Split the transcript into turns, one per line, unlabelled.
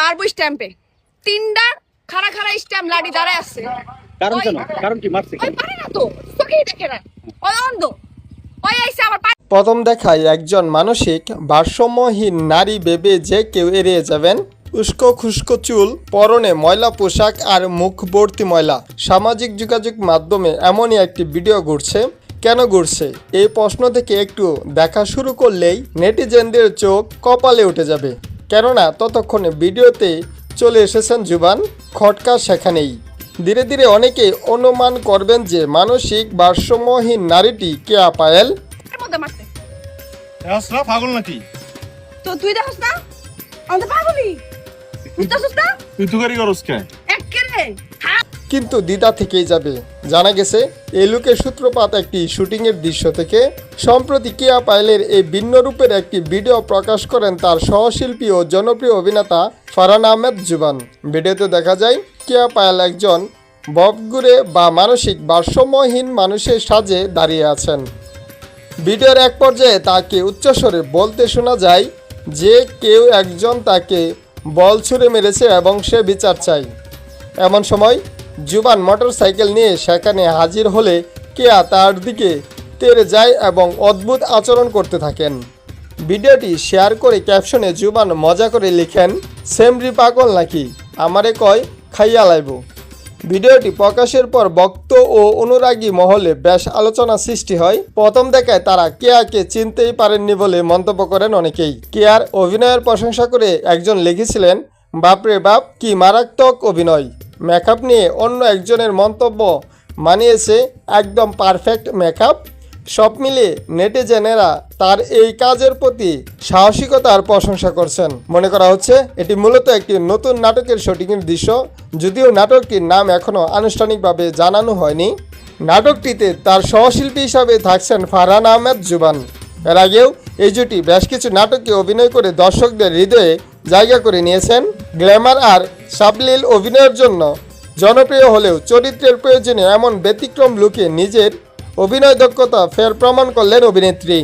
মারবো স্ট্যাম্পে। তিনটা খাড়া খাড়া স্ট্যাম্প লাঠি দাঁড়ায় আছে।
কারণ কি মারছে?
ওই পারে না তো, চোখেই দেখে না, ওই অন্ধ। ওই আইসে আমার
প্রথম দেখায় একজন মানসিক ভারসাম্যহীন নারী ভেবে যে কেউ এড়িয়ে যাবেন। উস্কো খুস্কো চুল, পরনে ময়লা পোশাক আর মুখ ভর্তি ময়লা। সামাজিক যোগাযোগ মাধ্যমে এমনই একটি ভিডিও ঘুরছে। কেন ঘুরছে এই প্রশ্ন থেকে একটু দেখা শুরু করলেই নেটিজেনদের চোখ কপালে উঠে যাবে। কেননা ততক্ষণে ভিডিওতে চলে এসেছেন জুবান, খটকা সেখানেই। ধীরে ধীরে অনেকেই অনুমান করবেন যে মানসিক ভারসাম্যহীন নারীটি কেয়া পায়েল।
মধ্যে মারছে।
পাগল নাকি?
তো তুই দেখছ না আমাদের পাগলি, বুঝতেছিস না?
তুই তুকারি করস কে?
একেরে
কিন্তু দ্বিধা থেকেই যাবে। জানা গেছে এই লুকের সূত্রপাত একটি শুটিংয়ের দৃশ্য থেকে। সম্প্রতি কেয়া পায়েলের এই ভিন্ন রূপের একটি ভিডিও প্রকাশ করেন তার সহশিল্পী ও জনপ্রিয় অভিনেতা ফারহান আহমেদ জুবান। ভিডিওতে দেখা যায় কেয়া পায়েল একজন ববগুড়ে বা মানসিক ভারসাম্যহীন মানুষের সাজে দাঁড়িয়ে আছেন। ভিডিওর এক পর্যায়ে তাকে উচ্চস্বরে বলতে শোনা যায় যে কেউ একজন তাকে বল ছুঁড়ে মেরেছে এবং সে বিচার চাই। এমন সময় জুবান মোটরসাইকেল নিয়ে সেখানে হাজির হলে কেয়া তার দিকে তেড়ে যায় এবং অদ্ভুত আচরণ করতে থাকেন। ভিডিওটি শেয়ার করে ক্যাপশনে জুবান মজা করে লিখেন, সেমরি পাগল নাকি, আমারে কয় খাইয়া লাইব। ভিডিওটি প্রকাশের পর ভক্ত ও অনুরাগী মহলে বেশ আলোচনা সৃষ্টি হয়। প্রথম দেখায় তারা কেয়াকে চিনতেই পারেননি বলে মন্তব্য করেন অনেকেই। কেয়ার অভিনয়ের প্রশংসা করে একজন লিখেছিলেন, বাপরে বাপ কি মারাত্মক অভিনয়। মেকআপ নিয়ে অন্য একজনের মন্তব্য মানিয়েছে একদম পারফেক্ট মেকআপ। সব মিলিয়ে নেটিজেনেরা তার এই কাজের প্রতি সাহসিকতার প্রশংসা করছেন। মনে করা হচ্ছে এটি মূলত একটি নতুন নাটকের শুটিংয়ের দৃশ্য, যদিও নাটকটির নাম এখনও আনুষ্ঠানিকভাবে জানানো হয়নি। নাটকটিতে তার সহশিল্পী হিসাবে থাকছেন ফারহান আহমেদ জুবান। এর আগেও এই জুটি বেশ কিছু নাটকে অভিনয় করে দর্শকদের হৃদয়ে জায়গা করে নিয়েছেন। গ্ল্যামার আর সাবলীল অভিনয়ের জন্য জনপ্রিয় হলেও চরিত্রের প্রয়োজনে এমন ব্যতিক্রম লুকে নিজের অভিনয় দক্ষতা ফের প্রমাণ করলেন অভিনেত্রী।